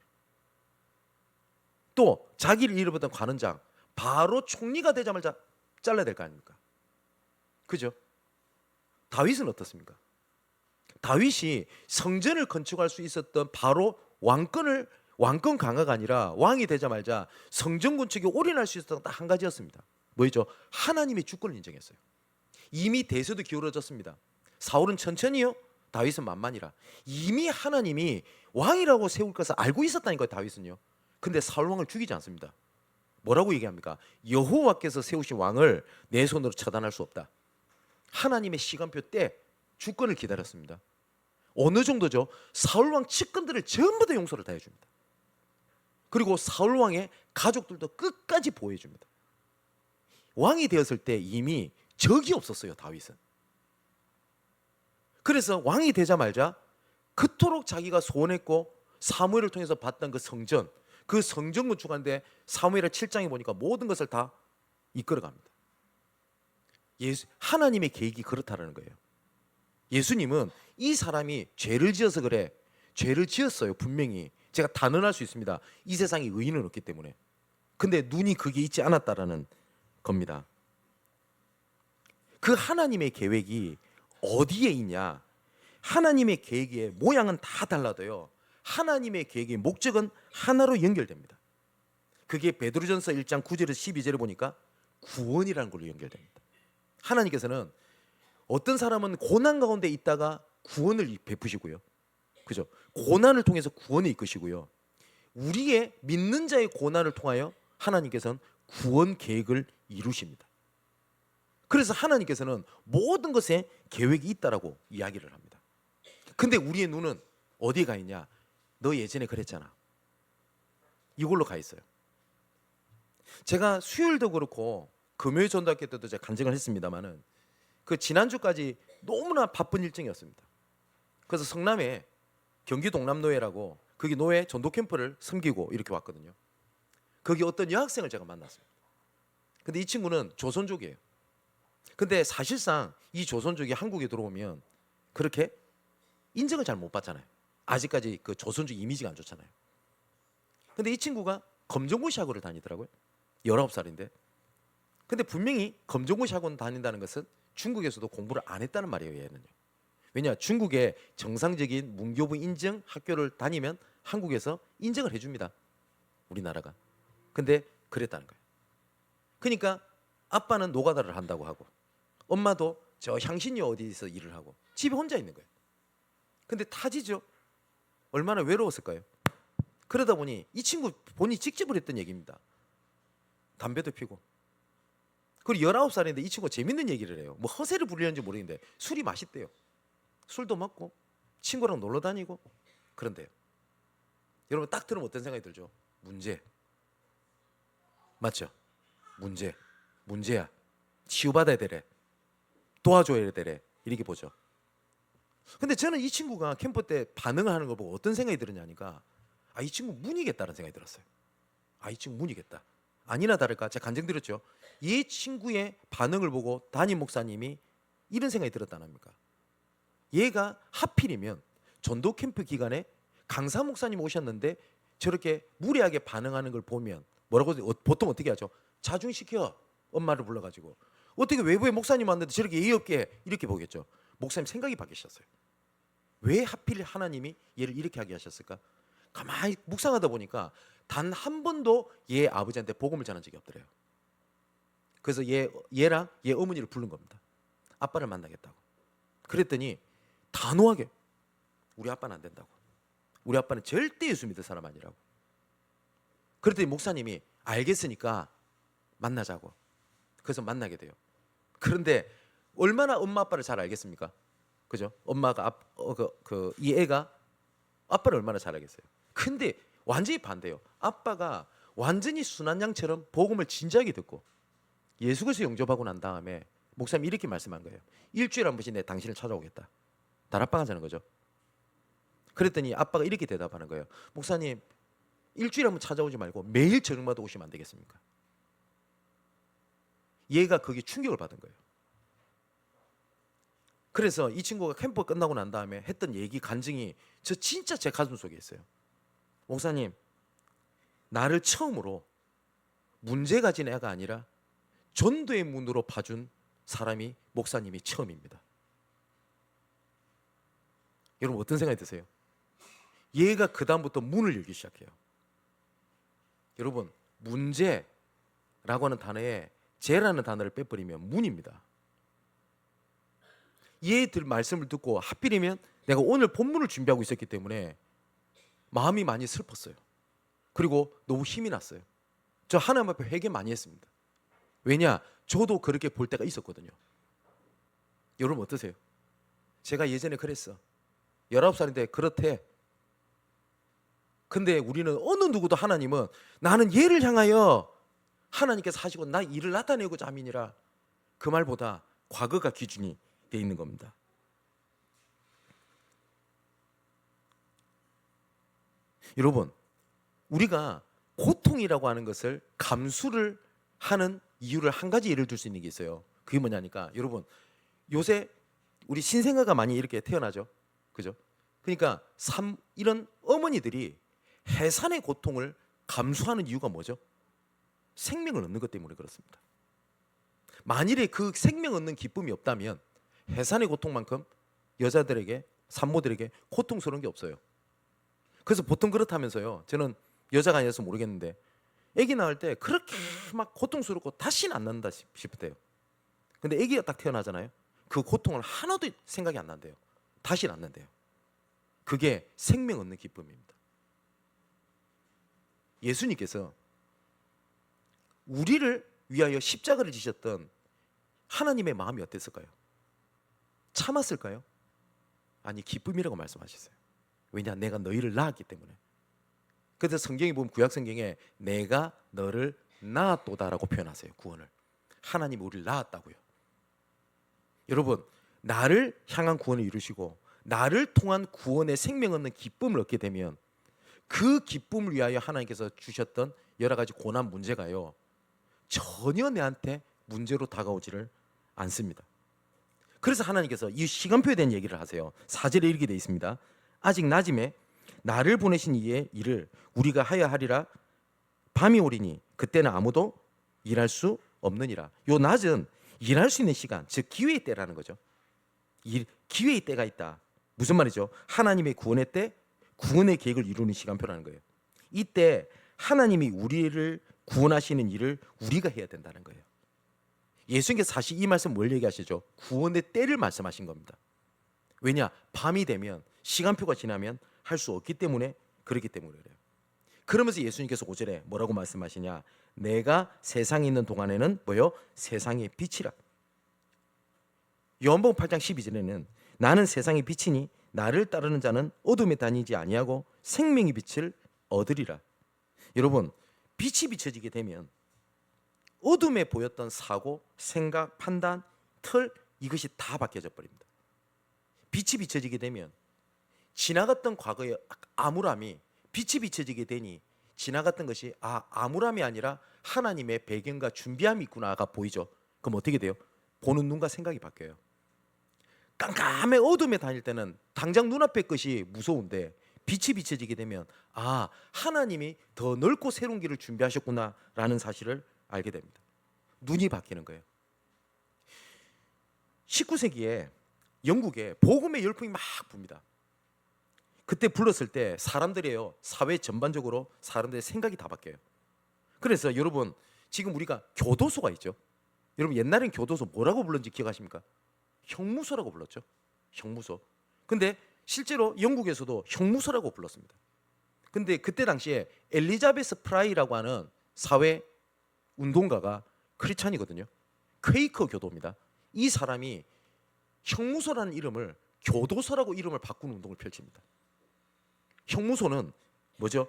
또 자기를 잃어버렸던 관원장 바로 총리가 되자마자 잘라야 될 거 아닙니까? 그죠? 다윗은 어떻습니까? 다윗이 성전을 건축할 수 있었던 바로 왕권 강화가 아니라 왕이 되자마자 성전 건축에 올인할 수 있었던 딱 한 가지였습니다. 뭐였죠? 하나님의 주권을 인정했어요. 이미 대세도 기울어졌습니다. 사울은 천천히요, 다윗은 만만이라. 이미 하나님이 왕이라고 세울 것을 알고 있었다니까요, 다윗은요. 근데 사울 왕을 죽이지 않습니다. 뭐라고 얘기합니까? 여호와께서 세우신 왕을 내 손으로 처단할 수 없다. 하나님의 시간표 때 주권을 기다렸습니다. 어느 정도죠? 사울 왕 측근들을 전부 다 용서를 다 해줍니다. 그리고 사울 왕의 가족들도 끝까지 보호해 줍니다. 왕이 되었을 때 이미 적이 없었어요, 다윗은. 그래서 왕이 되자마자 그토록 자기가 소원했고 사무엘을 통해서 봤던 그 성전 건축하는데 사무엘의 7장에 보니까 모든 것을 다 이끌어갑니다. 하나님의 계획이 그렇다라는 거예요. 예수님은 이 사람이 죄를 지어서 그래, 죄를 지었어요, 분명히. 제가 단언할 수 있습니다. 이 세상에 의인은 없기 때문에. 근데 눈이 그게 있지 않았다라는 겁니다. 그 하나님의 계획이 어디에 있냐? 하나님의 계획의 모양은 다 달라도요, 하나님의 계획의 목적은 하나로 연결됩니다. 그게 베드로전서 1장 9절에서 12절에 보니까 구원이라는 걸로 연결됩니다. 하나님께서는 어떤 사람은 고난 가운데 있다가 구원을 베푸시고요, 그죠? 고난을 통해서 구원을 이끄시고요, 우리의 믿는 자의 고난을 통하여 하나님께서는 구원 계획을 이루십니다. 그래서 하나님께서는 모든 것에 계획이 있다라고 이야기를 합니다. 근데 우리의 눈은 어디에 가 있냐? 너 예전에 그랬잖아, 이걸로 가 있어요. 제가 수요일도 그렇고 금요일 전도학교 때도 제가 간증을 했습니다만은 그 지난주까지 너무나 바쁜 일정이었습니다. 그래서 성남에 경기 동남노예라고 거기 노예 전도 캠프를 섬기고 이렇게 왔거든요. 거기 어떤 여학생을 제가 만났습니다. 근데 이 친구는 조선족이에요. 근데 사실상 이 조선족이 한국에 들어오면 그렇게 인정을 잘 못 받잖아요. 아직까지 그 조선족 이미지가 안 좋잖아요. 근데 이 친구가 검정고시 학원을 다니더라고요. 19살인데. 근데 분명히 검정고시 학원 다닌다는 것은 중국에서도 공부를 안 했다는 말이에요, 얘는요. 왜냐? 중국의 정상적인 문교부 인증 학교를 다니면 한국에서 인정을 해줍니다, 우리나라가. 근데 그랬다는 거예요. 그러니까 아빠는 노가다를 한다고 하고 엄마도 저 향신료 어디서 일을 하고 집에 혼자 있는 거예요. 근데 타지죠. 얼마나 외로웠을까요? 그러다 보니 이 친구 본인이 직접을 했던 얘기입니다. 담배도 피고. 그리고 19살인데 이 친구가 재밌는 얘기를 해요. 뭐 허세를 부리는지 모르겠는데 술이 맛있대요. 술도 먹고 친구랑 놀러 다니고 그런데요, 여러분 딱 들으면 어떤 생각이 들죠? 문제. 맞죠? 문제야. 치유받아야 되래. 도와줘야 되래. 이렇게 보죠. 근데 저는 이 친구가 캠프 때 반응을 하는 걸 보고 어떤 생각이 들었냐니까, 이 친구 문이겠다는 생각이 들었어요. 이 친구 문이겠다. 아니나 다를까 제가 간증드렸죠. 이 친구의 반응을 보고 담임 목사님이 이런 생각이 들었다는 겁니까? 얘가 하필이면 전도 캠프 기간에 강사 목사님 오셨는데 저렇게 무례하게 반응하는 걸 보면 뭐라고 보통 어떻게 하죠? 자중시켜, 엄마를 불러가지고. 어떻게 외부에 목사님 왔는데 저렇게 예의 없게 이렇게 보겠죠. 목사님 생각이 바뀌셨어요. 왜 하필 하나님이 얘를 이렇게 하게 하셨을까? 가만히 묵상하다 보니까 단 한 번도 얘 아버지한테 복음을 전한 적이 없더래요. 그래서 얘랑 얘 어머니를 부른 겁니다. 아빠를 만나겠다고. 그랬더니 단호하게 우리 아빠는 안 된다고. 우리 아빠는 절대 예수 믿을 사람 아니라고. 그랬더니 목사님이 알겠으니까 만나자고. 그래서 만나게 돼요. 그런데 얼마나 엄마 아빠를 잘 알겠습니까? 그죠? 엄마가 이 애가 아빠를 얼마나 잘 알겠어요. 근데 완전히 반대요. 아빠가 완전히 순한 양처럼 복음을 진지하게 듣고 예수 그리스도 영접하고 난 다음에 목사님이 이렇게 말씀한 거예요. 일주일에 한 번씩 내 당신을 찾아오겠다. 다락방 하자는 거죠. 그랬더니 아빠가 이렇게 대답하는 거예요. 목사님, 일주일에 한 번 찾아오지 말고 매일 저녁마다 오시면 안 되겠습니까? 얘가 거기에 충격을 받은 거예요. 그래서 이 친구가 캠프 끝나고 난 다음에 했던 얘기 간증이 저 진짜 제 가슴 속에 있어요. 목사님, 나를 처음으로 문제 가진 애가 아니라 전도의 문으로 봐준 사람이 목사님이 처음입니다. 여러분 어떤 생각이 드세요? 얘가 그 다음부터 문을 열기 시작해요. 여러분 문제라고 하는 단어에 죄라는 단어를 빼버리면 문입니다. 얘들 말씀을 듣고 하필이면 내가 오늘 본문을 준비하고 있었기 때문에 마음이 많이 슬펐어요. 그리고 너무 힘이 났어요. 저 하나님 앞에 회개 많이 했습니다. 왜냐? 저도 그렇게 볼 때가 있었거든요. 여러분 어떠세요? 제가 예전에 그랬어. 19살인데 그렇대. 근데 우리는 어느 누구도 하나님은 나는 얘를 향하여 하나님께서 하시고 나 일을 나타내고자 함이니라, 그 말보다 과거가 기준이 되어 있는 겁니다. 여러분 우리가 고통이라고 하는 것을 감수를 하는 이유를 한 가지 예를 들 수 있는 게 있어요. 그게 뭐냐니까, 여러분 요새 우리 신생아가 많이 이렇게 태어나죠, 그죠? 그러니까 이런 어머니들이 해산의 고통을 감수하는 이유가 뭐죠? 생명을 얻는 것 때문에 그렇습니다. 만일에 그 생명 얻는 기쁨이 없다면 해산의 고통만큼 여자들에게, 산모들에게 고통스러운 게 없어요. 그래서 보통 그렇다면서요. 저는 여자가 아니어서 모르겠는데 아기 낳을 때 그렇게 막 고통스럽고 다시는 안 난다 싶대요. 근데 아기가 딱 태어나잖아요. 그 고통을 하나도 생각이 안 난대요. 다시는 안 난대요. 그게 생명 얻는 기쁨입니다. 예수님께서 우리를 위하여 십자가를 지셨던 하나님의 마음이 어땠을까요? 참았을까요? 아니, 기쁨이라고 말씀하셨어요. 왜냐? 내가 너희를 낳았기 때문에. 그래서 성경에 보면 구약 성경에 내가 너를 낳았도다라고 표현하세요. 구원을. 하나님이 우리를 낳았다고요. 여러분, 나를 향한 구원을 이루시고 나를 통한 구원의 생명 얻는 기쁨을 얻게 되면 그 기쁨을 위하여 하나님께서 주셨던 여러 가지 고난 문제가요, 전혀 내한테 문제로 다가오지를 않습니다. 그래서 하나님께서 이 시간표에 대한 얘기를 하세요. 4절에 이렇게 되어 있습니다. 아직 낮임에 나를 보내신 이의 일을 우리가 하여 하리라. 밤이 오리니 그때는 아무도 일할 수 없느니라. 요 낮은 일할 수 있는 시간, 즉 기회의 때라는 거죠. 기회의 때가 있다. 무슨 말이죠? 하나님의 구원의 때, 구원의 계획을 이루는 시간표라는 거예요. 이때 하나님이 우리를 구원하시는 일을 우리가 해야 된다는 거예요. 예수님께서 사실 이 말씀 뭘 얘기하시죠? 구원의 때를 말씀하신 겁니다. 왜냐? 밤이 되면, 시간표가 지나면 할 수 없기 때문에, 그렇기 때문에 그래요. 그러면서 예수님께서 5절에 뭐라고 말씀하시냐? 내가 세상에 있는 동안에는 뭐요? 세상의 빛이라. 요한복음 8장 12절에는 나는 세상의 빛이니 나를 따르는 자는 어둠에 다니지 아니하고 생명의 빛을 얻으리라. 여러분, 빛이 비춰지게 되면 어둠에 보였던 사고, 생각, 판단, 틀, 이것이 다 바뀌어져 버립니다. 빛이 비춰지게 되면 지나갔던 과거의 암울함이 빛이 비춰지게 되니 지나갔던 것이 암울함이 아니라 하나님의 배경과 준비함이 있구나가 보이죠. 그럼 어떻게 돼요? 보는 눈과 생각이 바뀌어요. 깜깜해 어둠에 다닐 때는 당장 눈앞의 것이 무서운데 빛이 비춰지게 되면 하나님이 더 넓고 새로운 길을 준비하셨구나라는 사실을 알게 됩니다. 눈이 바뀌는 거예요. 19세기에 영국에 복음의 열풍이 막 붑니다. 그때 불렀을 때 사람들이에요, 사회 전반적으로 사람들의 생각이 다 바뀌어요. 그래서 여러분, 지금 우리가 교도소가 있죠. 여러분, 옛날엔 교도소 뭐라고 불렀는지 기억하십니까? 형무소라고 불렀죠. 형무소. 근데 실제로 영국에서도 형무소라고 불렀습니다. 근데 그때 당시에 엘리자베스 프라이라고 하는 사회 운동가가 크리스찬이거든요. 퀘이커 교도입니다. 이 사람이 형무소라는 이름을 교도소라고 이름을 바꾸는 운동을 펼칩니다. 형무소는 뭐죠?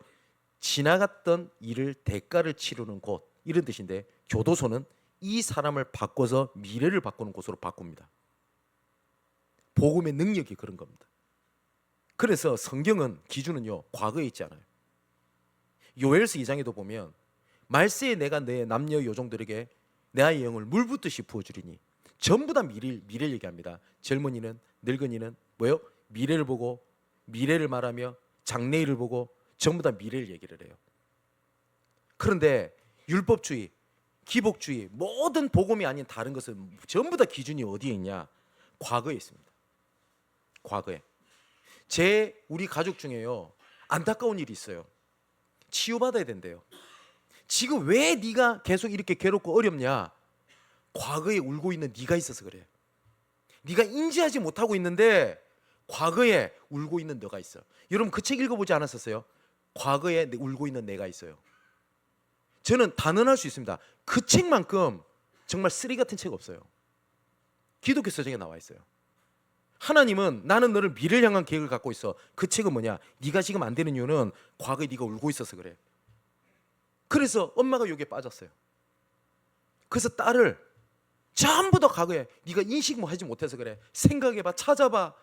지나갔던 일을 대가를 치르는 곳, 이런 뜻인데, 교도소는 이 사람을 바꿔서 미래를 바꾸는 곳으로 바꿉니다. 복음의 능력이 그런 겁니다. 그래서 성경은 기준은요, 과거에 있지 않아요. 요엘서 2장에도 보면 말세에 내가 내 남녀 여종들에게 내 아이 영을 물붓듯이 부어주리니 전부 다 미래를 얘기합니다. 젊은이는, 늙은이는 뭐요? 미래를 보고, 미래를 말하며 장래일을 보고 전부 다 미래를 얘기를 해요. 그런데 율법주의, 기복주의, 모든 복음이 아닌 다른 것은 전부 다 기준이 어디에 있냐? 과거에 있습니다. 과거에. 우리 가족 중에요, 안타까운 일이 있어요. 치유받아야 된대요. 지금 왜 네가 계속 이렇게 괴롭고 어렵냐? 과거에 울고 있는 네가 있어서 그래. 네가 인지하지 못하고 있는데 과거에 울고 있는 너가 있어. 여러분 그 책 읽어보지 않았었어요? 과거에 울고 있는 내가 있어요. 저는 단언할 수 있습니다. 그 책만큼 정말 쓰레기 같은 책 없어요. 기독교 서적에 나와 있어요. 하나님은 나는 너를 미래를 향한 계획을 갖고 있어. 그 책은 뭐냐? 네가 지금 안 되는 이유는 과거에 네가 울고 있어서 그래. 그래서 엄마가 여기에 빠졌어요. 그래서 딸을 전부 다 과거에 네가 인식 뭐 하지 못해서 그래. 생각해봐, 찾아봐.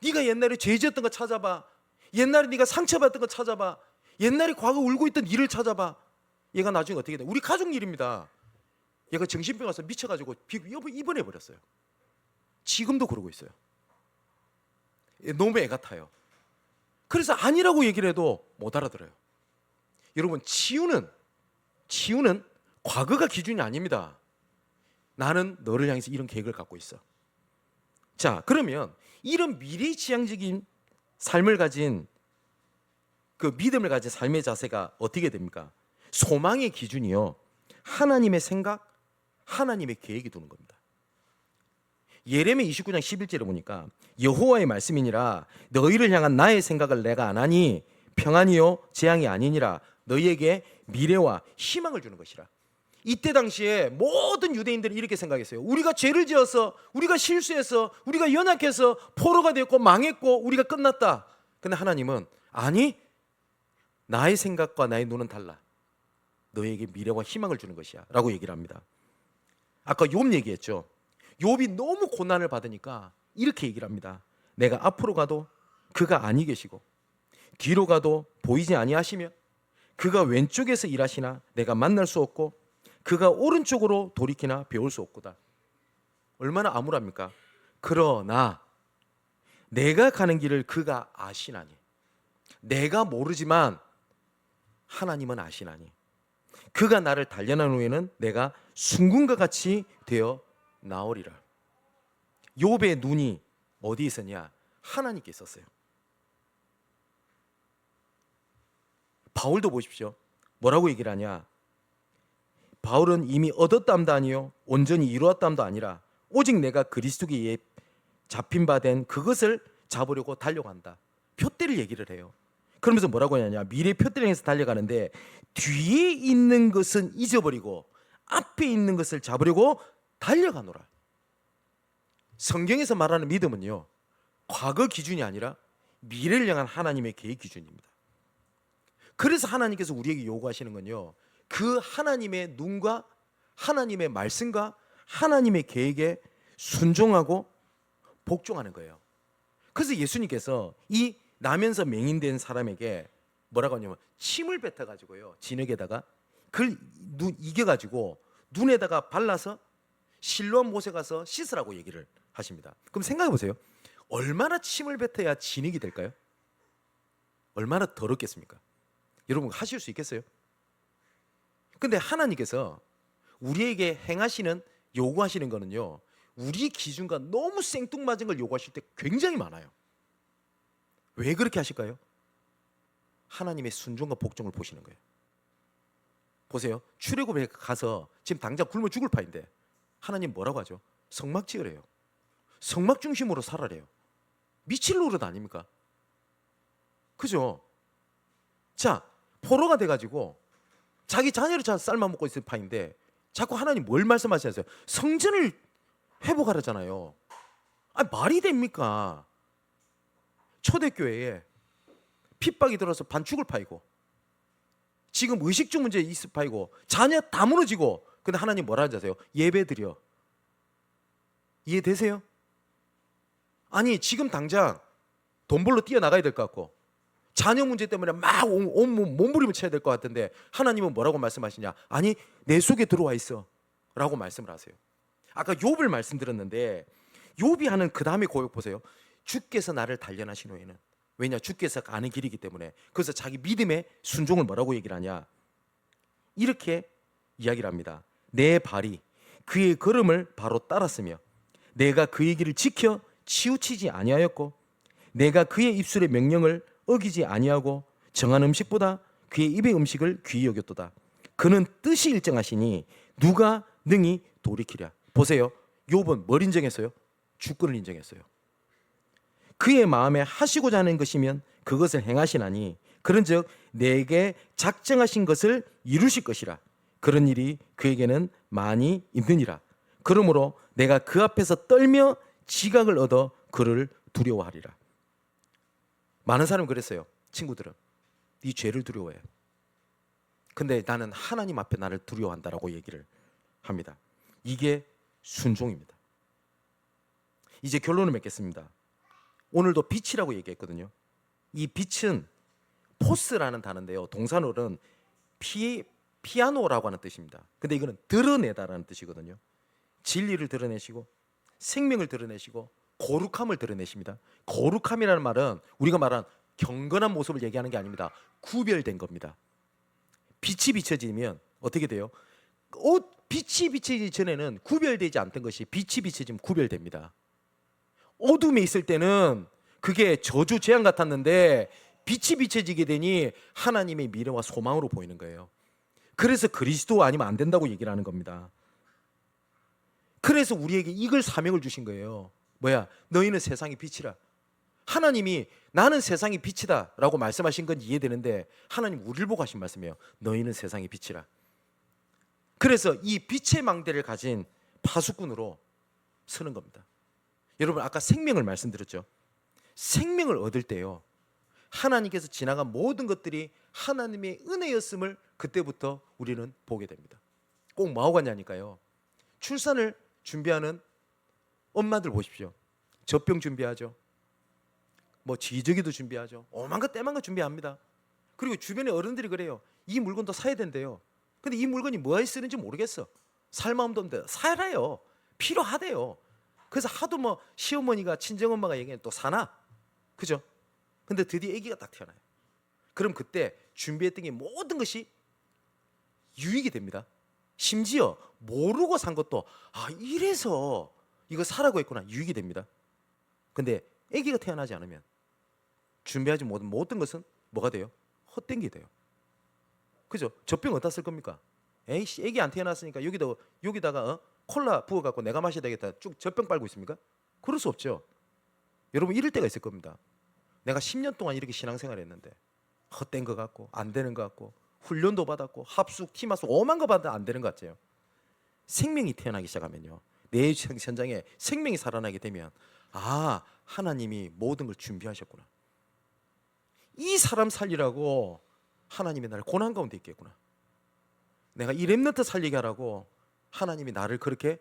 네가 옛날에 죄 지었던 거 찾아봐. 옛날에 네가 상처받았던 거 찾아봐. 옛날에 과거 울고 있던 일을 찾아봐. 얘가 나중에 어떻게 돼? 우리 가족 일입니다. 얘가 정신병 와서 미쳐가지고 입원해버렸어요. 지금도 그러고 있어요. 너무 애 같아요. 그래서 아니라고 얘기를 해도 못 알아들어요. 여러분 치유는 과거가 기준이 아닙니다. 나는 너를 향해서 이런 계획을 갖고 있어. 자, 그러면 이런 미래지향적인 삶을 가진 그 믿음을 가진 삶의 자세가 어떻게 됩니까? 소망의 기준이요, 하나님의 생각, 하나님의 계획이 두는 겁니다. 예레미야 29장 11절에 보니까 여호와의 말씀이니라 너희를 향한 나의 생각을 내가 안 하니 평안이요 재앙이 아니니라 너희에게 미래와 희망을 주는 것이라. 이때 당시에 모든 유대인들이 이렇게 생각했어요. 우리가 죄를 지어서, 우리가 실수해서, 우리가 연약해서 포로가 되었고 망했고 우리가 끝났다. 근데 하나님은 아니, 나의 생각과 나의 눈은 달라. 너에게 미래와 희망을 주는 것이야 라고 얘기를 합니다. 아까 욥 얘기했죠. 욥이 너무 고난을 받으니까 이렇게 얘기를 합니다. 내가 앞으로 가도 그가 아니 계시고 뒤로 가도 보이지 아니하시며 그가 왼쪽에서 일하시나 내가 만날 수 없고 그가 오른쪽으로 돌이키나 배울 수 없구다. 얼마나 암울합니까? 그러나 내가 가는 길을 그가 아시나니, 내가 모르지만 하나님은 아시나니, 그가 나를 단련한 후에는 내가 순금과 같이 되어 나오리라. 욥의 눈이 어디 있었냐? 하나님께 있었어요. 바울도 보십시오. 뭐라고 얘기를 하냐? 바울은 이미 얻었담도 아니요 온전히 이루었담도 아니라 오직 내가 그리스도께 의해 잡힌 바 된 그것을 잡으려고 달려간다. 표대를 얘기를 해요. 그러면서 뭐라고 하냐냐? 미래 표대를 향해서 달려가는데 뒤에 있는 것은 잊어버리고 앞에 있는 것을 잡으려고 달려가노라. 성경에서 말하는 믿음은요, 과거 기준이 아니라 미래를 향한 하나님의 계획 기준입니다. 그래서 하나님께서 우리에게 요구하시는 건요, 그 하나님의 눈과 하나님의 말씀과 하나님의 계획에 순종하고 복종하는 거예요. 그래서 예수님께서 이 나면서 맹인된 사람에게 뭐라고 하냐면 침을 뱉어가지고요, 진흙에다가 그걸 이겨가지고 눈에다가 발라서 실로암 못에 가서 씻으라고 얘기를 하십니다. 그럼 생각해 보세요. 얼마나 침을 뱉어야 진흙이 될까요? 얼마나 더럽겠습니까? 여러분 하실 수 있겠어요? 근데 하나님께서 우리에게 행하시는, 요구하시는 거는요, 우리 기준과 너무 생뚱맞은 걸 요구하실 때 굉장히 많아요. 왜 그렇게 하실까요? 하나님의 순종과 복종을 보시는 거예요. 보세요. 출애굽에 가서 지금 당장 굶어 죽을 판인데 하나님 뭐라고 하죠? 성막 지으래요. 성막 중심으로 살아래요. 미칠 노릇 아닙니까? 그죠? 자, 포로가 돼가지고 자기 자녀를 삶아먹고 있을 판인데 자꾸 하나님 뭘 말씀하시냐고요? 성전을 회복하라잖아요. 말이 됩니까? 초대교회에 핍박이 들어서 반죽을 파이고 지금 의식주 문제에 있을 파이고 자녀 다 무너지고, 근데 하나님 뭐라 하지 아세요? 예배 드려. 이해되세요? 아니 지금 당장 돈 벌러 뛰어나가야 될 것 같고 자녀 문제 때문에 막 온몸 몸부림을 쳐야 될 것 같은데 하나님은 뭐라고 말씀하시냐? 아니 내 속에 들어와 있어 라고 말씀을 하세요. 아까 욥을 말씀드렸는데 욥이 하는 그 다음에 고백 보세요. 주께서 나를 단련하신 후에는, 왜냐 주께서 가는 길이기 때문에. 그래서 자기 믿음의 순종을 뭐라고 얘기를 하냐, 이렇게 이야기를 합니다. 내 발이 그의 걸음을 바로 따랐으며 내가 그의 길을 지켜 치우치지 아니하였고 내가 그의 입술의 명령을 어기지 아니하고 정한 음식보다 그의 입의 음식을 귀히 여겼도다. 그는 뜻이 일정하시니 누가 능히 돌이키랴. 보세요. 욥은 뭘 인정했어요? 주권을 인정했어요. 그의 마음에 하시고자 하는 것이면 그것을 행하시나니 그런즉 내게 작정하신 것을 이루실 것이라. 그런 일이 그에게는 많이 있느니라. 그러므로 내가 그 앞에서 떨며 지각을 얻어 그를 두려워하리라. 많은 사람이 그랬어요. 친구들은 네 죄를 두려워해. 근데 나는 하나님 앞에 나를 두려워한다라고 얘기를 합니다. 이게 순종입니다. 이제 결론을 맺겠습니다. 오늘도 빛이라고 얘기했거든요. 이 빛은 포스라는 단어인데요. 동사로는 피아노라고 하는 뜻입니다. 근데 이거는 드러내다라는 뜻이거든요. 진리를 드러내시고 생명을 드러내시고 거룩함을 드러내십니다. 거룩함이라는 말은 우리가 말한 경건한 모습을 얘기하는 게 아닙니다. 구별된 겁니다. 빛이 비춰지면 어떻게 돼요? 빛이 비치기 전에는 구별되지 않던 것이 빛이 비춰지면 구별됩니다. 어둠에 있을 때는 그게 저주 재앙 같았는데 빛이 비춰지게 되니 하나님의 미래와 소망으로 보이는 거예요. 그래서 그리스도 아니면 안 된다고 얘기를 하는 겁니다. 그래서 우리에게 이걸 사명을 주신 거예요. 뭐야? 너희는 세상의 빛이라. 하나님이 나는 세상의 빛이다 라고 말씀하신 건 이해되는데 하나님 우리를 보고 하신 말씀이에요. 너희는 세상의 빛이라. 그래서 이 빛의 망대를 가진 파수꾼으로 서는 겁니다. 여러분 아까 생명을 말씀드렸죠. 생명을 얻을 때요, 하나님께서 지나간 모든 것들이 하나님의 은혜였음을 그때부터 우리는 보게 됩니다. 꼭 뭐하고 갔냐니까요. 출산을 준비하는 엄마들 보십시오. 젖병 준비하죠. 뭐 지저귀도 준비하죠. 오만 것 때만 것 준비합니다. 그리고 주변에 어른들이 그래요. 이 물건도 사야 된대요. 근데 이 물건이 뭐에 쓰는지 모르겠어. 살 마음도 없는데 살아요. 필요하대요. 그래서 하도 뭐 시어머니가 친정엄마가 얘기하면 또 사나? 그죠? 근데 드디어 아기가 딱 태어나요. 그럼 그때 준비했던 게 모든 것이 유익이 됩니다. 심지어 모르고 산 것도 이래서 이거 사라고 했구나, 유익이 됩니다. 근데 아기가 태어나지 않으면 준비하지 못한 모든 것은 뭐가 돼요? 헛된 게 돼요. 그죠? 젖병 어디다 쓸 겁니까? 에이씨, 아기 안 태어났으니까 여기다가 콜라 부어갖고 내가 마셔야 되겠다 쭉 젖병 빨고 있습니까? 그럴 수 없죠. 여러분 이럴 때가 있을 겁니다. 내가 10년 동안 이렇게 신앙생활 했는데 헛된 것 같고 안 되는 것 같고 훈련도 받았고 합숙, 팀합숙 오만 거 받아도 안 되는 것 같아요. 생명이 태어나기 시작하면요, 내 현장에 생명이 살아나게 되면 하나님이 모든 걸 준비하셨구나. 이 사람 살리라고 하나님이 나를 고난 가운데 있겠구나. 내가 이 렘넌트 살리게 하라고 하나님이 나를 그렇게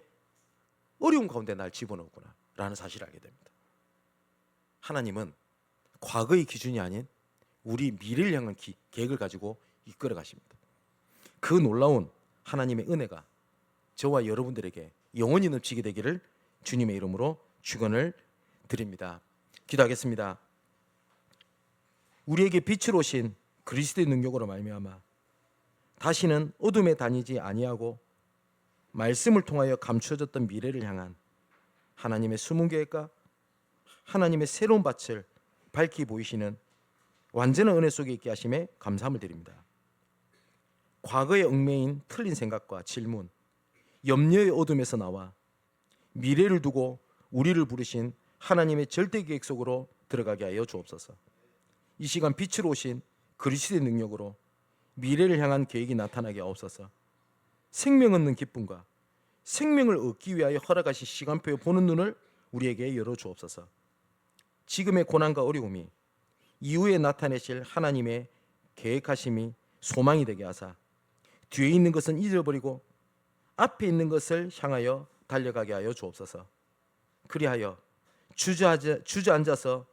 어려운 가운데 날 집어넣었구나 라는 사실을 알게 됩니다. 하나님은 과거의 기준이 아닌 우리 미래를 향한 계획을 가지고 이끌어 가십니다. 그 놀라운 하나님의 은혜가 저와 여러분들에게 영원히 넘치게 되기를 주님의 이름으로 축원을 드립니다. 기도하겠습니다. 우리에게 빛을 오신 그리스도의 능력으로 말미암아 다시는 어둠에 다니지 아니하고 말씀을 통하여 감추어졌던 미래를 향한 하나님의 숨은 계획과 하나님의 새로운 밭을 밝히 보이시는 완전한 은혜 속에 있게 하심에 감사함을 드립니다. 과거의 얽매인 틀린 생각과 질문, 염려의 어둠에서 나와 미래를 두고 우리를 부르신 하나님의 절대 계획 속으로 들어가게 하여 주옵소서. 이 시간 빛으로 오신 그리스도의 능력으로 미래를 향한 계획이 나타나게 하옵소서. 생명 얻는 기쁨과 생명을 얻기 위하여 허락하신 시간표에 보는 눈을 우리에게 열어 주옵소서. 지금의 고난과 어려움이 이후에 나타내실 하나님의 계획하심이 소망이 되게 하사 뒤에 있는 것은 잊어버리고 앞에 있는 것을 향하여 달려가게 하여 주옵소서. 그리하여 주저앉아서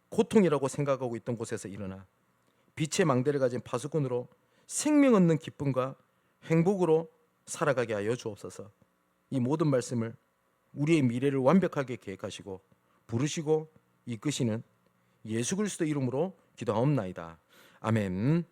고통이라고 생각하고 있던 곳에서 일어나 빛의 망대를 가진 파수꾼으로 생명 얻는 기쁨과 행복으로 살아가게 하여 주옵소서. 이 모든 말씀을 우리의 미래를 완벽하게 계획하시고 부르시고 이끄시는 예수 그리스도 이름으로 기도하옵나이다. 아멘.